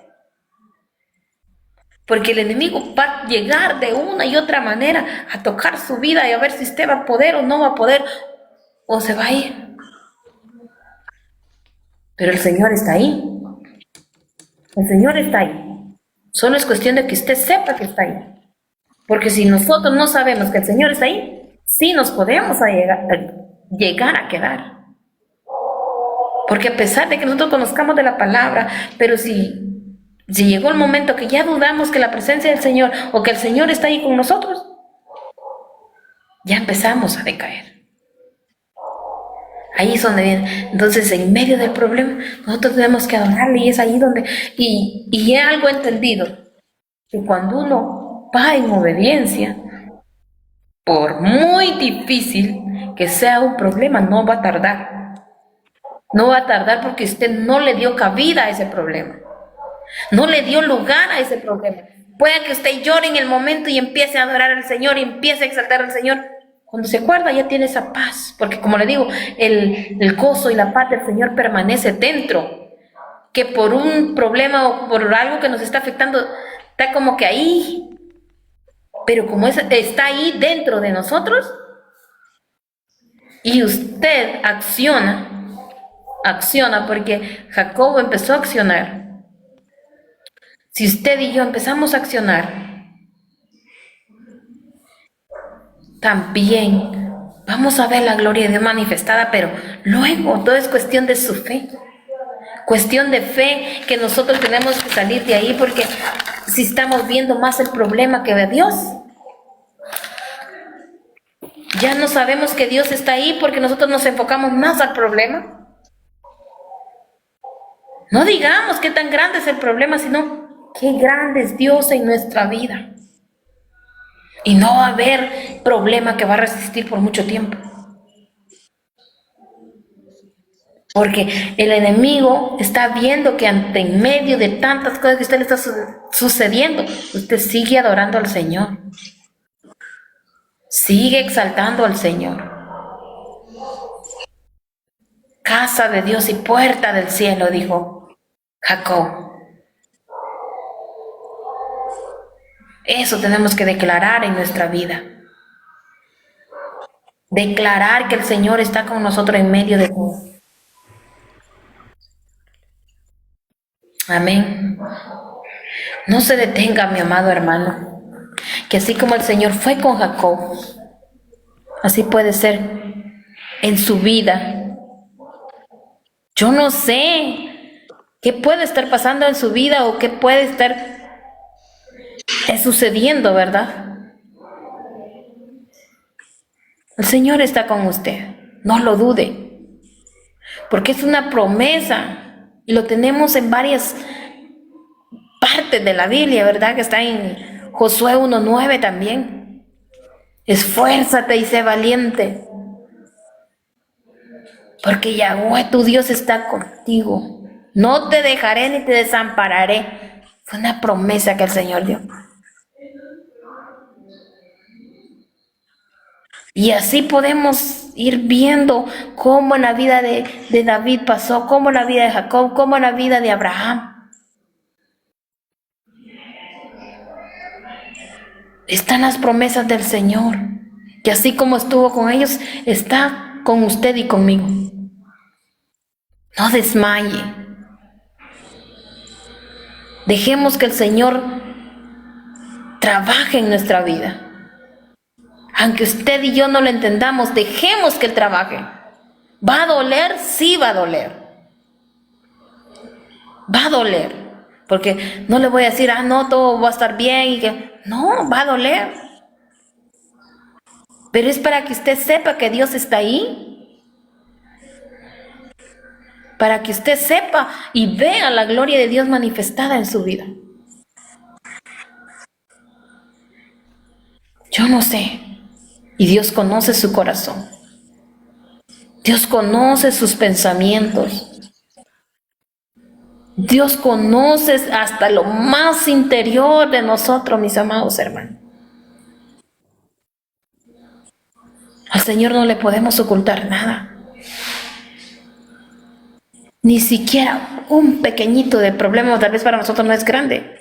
Porque el enemigo va a llegar de una y otra manera a tocar su vida y a ver si usted va a poder o no va a poder, o se va a ir. Pero el Señor está ahí. El Señor está ahí. Solo es cuestión de que usted sepa que está ahí. Porque si nosotros no sabemos que el Señor está ahí, sí nos podemos llegar a quedar. Porque a pesar de que nosotros conozcamos de la palabra, pero si llegó el momento que ya dudamos que la presencia del Señor o que el Señor está ahí con nosotros, ya empezamos a decaer. Ahí es donde viene. Entonces, en medio del problema, nosotros tenemos que adorarle y es ahí donde... Y he algo entendido, que cuando uno va en obediencia, por muy difícil que sea un problema, no va a tardar. No va a tardar porque usted no le dio cabida a ese problema. No le dio lugar a ese problema. Puede que usted llore en el momento y empiece a adorar al Señor y empiece a exaltar al Señor. Cuando se acuerda ya tiene esa paz. Porque como le digo, el gozo y la paz del Señor permanece dentro. Que por un problema o por algo que nos está afectando, está como que ahí. Pero como está ahí dentro de nosotros y usted acciona porque Jacobo empezó a accionar. Si usted y yo empezamos a accionar, también vamos a ver la gloria de Dios manifestada, pero luego todo es cuestión de su fe. Cuestión de fe que nosotros tenemos que salir de ahí porque si estamos viendo más el problema que de Dios, ya no sabemos que Dios está ahí porque nosotros nos enfocamos más al problema. No digamos qué tan grande es el problema, sino qué grande es Dios en nuestra vida. Y no va a haber problema que va a resistir por mucho tiempo. Porque el enemigo está viendo que en medio de tantas cosas que a usted le está sucediendo, usted sigue adorando al Señor. Sigue exaltando al Señor. Casa de Dios y puerta del cielo, dijo Jacob. Eso tenemos que declarar en nuestra vida. Declarar que el Señor está con nosotros en medio de todo. Amén. No se detenga, mi amado hermano, que así como el Señor fue con Jacob, así puede ser en su vida. Yo no sé qué puede estar pasando en su vida o qué puede estar sucediendo, ¿verdad? El Señor está con usted, no lo dude, porque es una promesa y lo tenemos en varias partes de la Biblia, ¿verdad? Que está en Josué 1:9 también. Esfuérzate y sé valiente, porque Yahweh tu Dios está contigo. No te dejaré ni te desampararé. Fue una promesa que el Señor dio. Y así podemos ir viendo cómo en la vida de David pasó, cómo en la vida de Jacob, cómo en la vida de Abraham. Están las promesas del Señor, que así como estuvo con ellos, está con usted y conmigo. No desmaye. Dejemos que el Señor trabaje en nuestra vida. Aunque usted y yo no lo entendamos, dejemos que Él trabaje. ¿Va a doler? Sí va a doler. Va a doler. Porque no le voy a decir, no, todo va a estar bien. Y que no, va a doler. Pero es para que usted sepa que Dios está ahí. Para que usted sepa y vea la gloria de Dios manifestada en su vida. Yo no sé. Y Dios conoce su corazón. Dios conoce sus pensamientos. Dios conoce hasta lo más interior de nosotros, mis amados hermanos. Al Señor no le podemos ocultar nada. Ni siquiera un pequeñito de problema, tal vez para nosotros no es grande.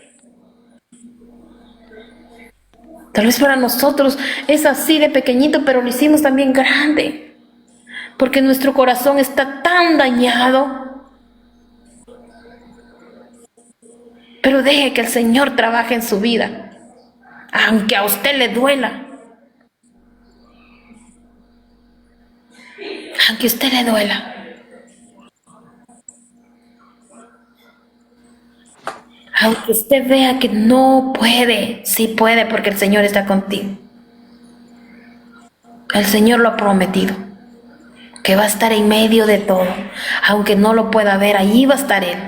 Tal vez para nosotros es así de pequeñito, pero lo hicimos también grande. Porque nuestro corazón está tan dañado. Pero deje que el Señor trabaje en su vida. Aunque a usted le duela. Aunque a usted le duela. Aunque usted vea que no puede, sí puede porque el Señor está contigo. El Señor lo ha prometido. que va a estar en medio de todo, aunque no lo pueda ver, ahí va a estar Él.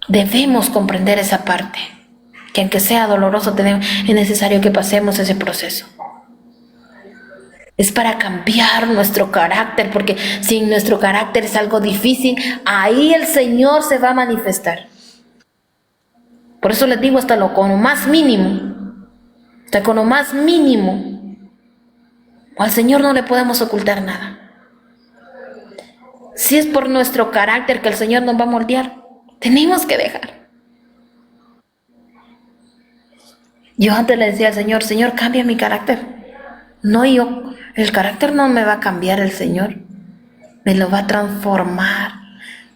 Debemos comprender esa parte, que aunque sea doloroso, es necesario que pasemos ese proceso. Es para cambiar nuestro carácter, porque si nuestro carácter es algo difícil, ahí el Señor se va a manifestar. Por eso les digo, hasta con lo más mínimo, al Señor no le podemos ocultar nada. Si es por nuestro carácter que el Señor nos va a moldear, tenemos que dejar. Yo antes le decía al Señor, Señor, cambia mi carácter. No yo, el carácter no me va a cambiar el Señor. Me lo va a transformar,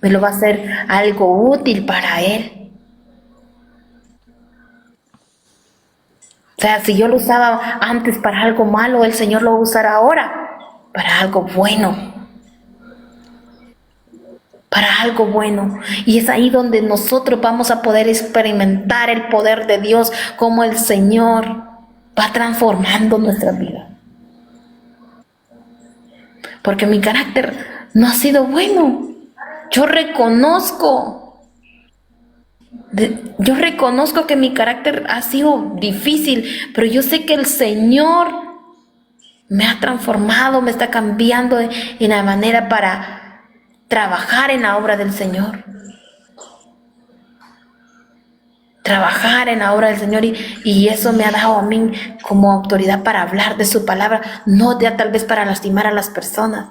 me lo va a hacer algo útil para Él. O sea, si yo lo usaba antes para algo malo, el Señor lo usará ahora para algo bueno. Para algo bueno. Y es ahí donde nosotros vamos a poder experimentar el poder de Dios, como el Señor va transformando nuestra vida. Porque mi carácter no ha sido bueno. Yo reconozco que mi carácter ha sido difícil, pero yo sé que el Señor me ha transformado, me está cambiando en la manera para trabajar en la obra del Señor. Trabajar en la obra del Señor, y eso me ha dado a mí como autoridad para hablar de su palabra, no ya tal vez para lastimar a las personas.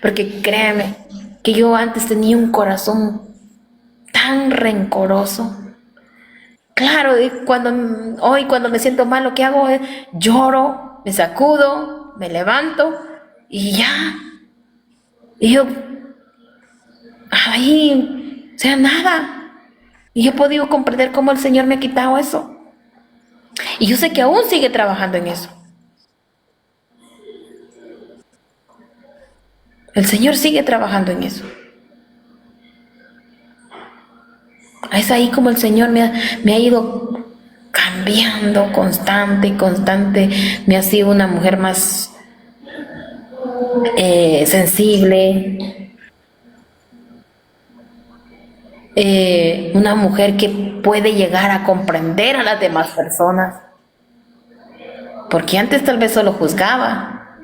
Porque créeme que yo antes tenía un corazón tan rencoroso. Claro, hoy cuando me siento mal, lo que hago es lloro, me sacudo, me levanto y ya. Y yo, ahí, o sea, nada. Y he podido comprender cómo el Señor me ha quitado eso. Y yo sé que aún sigue trabajando en eso. El Señor sigue trabajando en eso. Es ahí como el Señor me ha ido cambiando constante. Me ha sido una mujer más sensible. Una mujer que puede llegar a comprender a las demás personas. Porque antes tal vez solo juzgaba.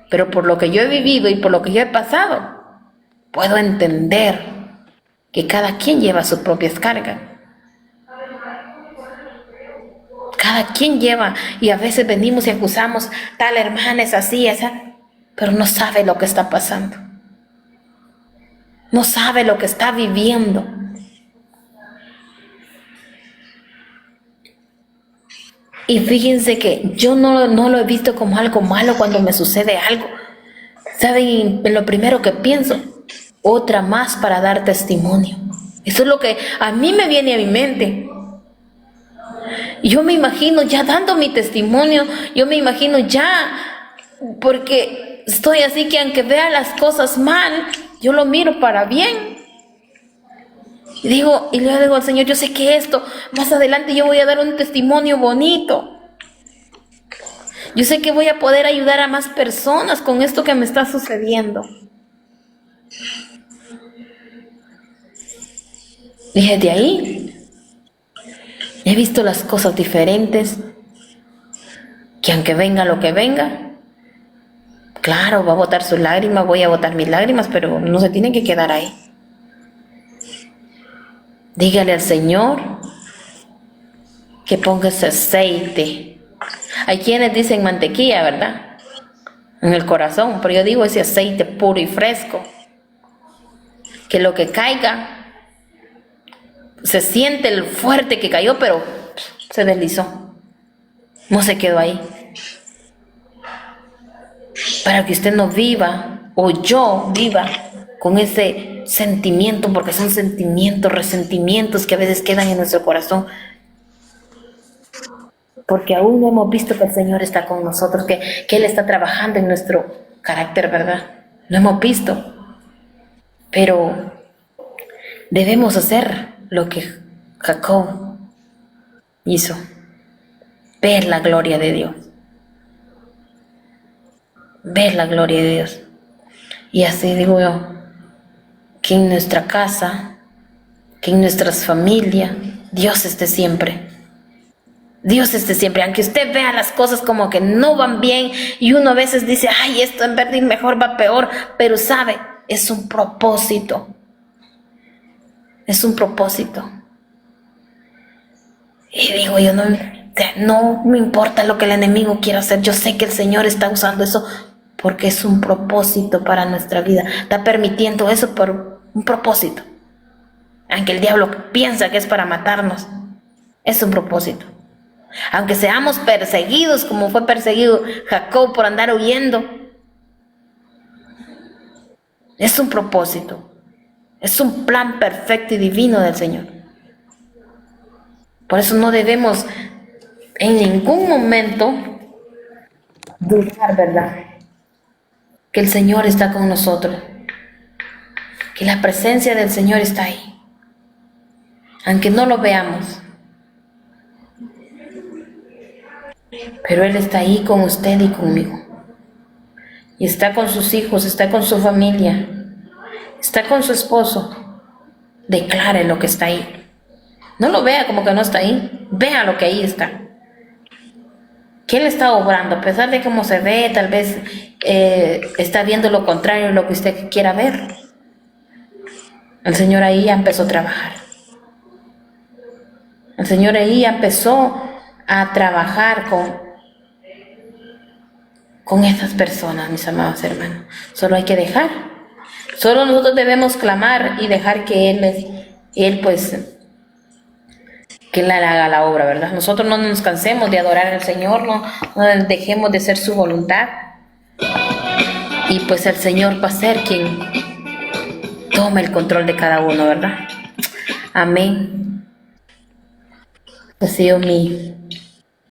Pero por lo que yo he vivido y por lo que yo he pasado, puedo entender que cada quien lleva sus propias cargas. Cada quien lleva, y a veces venimos y acusamos, tal hermana es así, esa, pero no sabe lo que está pasando. No sabe lo que está viviendo. Y fíjense que yo no lo he visto como algo malo cuando me sucede algo. ¿Saben? En lo primero que pienso, otra más para dar testimonio. Eso es lo que a mí me viene a mi mente. Yo me imagino ya dando mi testimonio, yo me imagino ya, porque estoy así que aunque vea las cosas mal, yo lo miro para bien. Y le digo al Señor, yo sé que esto, más adelante yo voy a dar un testimonio bonito. Yo sé que voy a poder ayudar a más personas con esto que me está sucediendo. Y desde ahí he visto las cosas diferentes, que aunque venga lo que venga, claro, va a botar sus lágrimas, voy a botar mis lágrimas, pero no se tienen que quedar ahí. Dígale al Señor que ponga ese aceite. Hay quienes dicen mantequilla, ¿verdad? En el corazón, pero yo digo ese aceite puro y fresco. Que lo que caiga, se siente el fuerte que cayó, pero se deslizó. No se quedó ahí. Para que usted no viva, o yo viva, con ese sentimiento, porque son sentimientos, resentimientos que a veces quedan en nuestro corazón. Porque aún no hemos visto que el Señor está con nosotros, que Él está trabajando en nuestro carácter, ¿verdad? No hemos visto. Pero debemos hacer lo que Jacob hizo. ver la gloria de Dios. Ver la gloria de Dios. Y así digo yo, que en nuestra casa, que en nuestras familias, Dios esté siempre. Dios esté siempre, aunque usted vea las cosas como que no van bien y uno a veces dice, ay, esto en vez de ir mejor va peor, pero sabe, es un propósito. Es un propósito. Y digo yo, no me importa lo que el enemigo quiera hacer, yo sé que el Señor está usando eso porque es un propósito para nuestra vida. Está permitiendo eso por un propósito. Aunque el diablo piensa que es para matarnos, es un propósito. Aunque seamos perseguidos como fue perseguido Jacob por andar huyendo, es un propósito. Es un plan perfecto y divino del Señor. Por eso no debemos en ningún momento dudar, ¿verdad? Que el Señor está con nosotros. Que la presencia del Señor está ahí. Aunque no lo veamos. Pero Él está ahí con usted y conmigo. Y está con sus hijos, está con su familia, está con su esposo. Declare lo que está ahí. No lo vea como que no está ahí. Vea lo que ahí está. Que Él está obrando, a pesar de cómo se ve, tal vez está viendo lo contrario de lo que usted quiera ver. El Señor ahí ya empezó a trabajar. El Señor ahí ya empezó a trabajar con esas personas, mis amados hermanos. Solo hay que dejar. Solo nosotros debemos clamar y dejar que Él pues, que Él haga la obra, ¿verdad? Nosotros no nos cansemos de adorar al Señor, no dejemos de hacer su voluntad. Y pues el Señor va a ser quien tome el control de cada uno, ¿verdad? Amén. Ha sido mi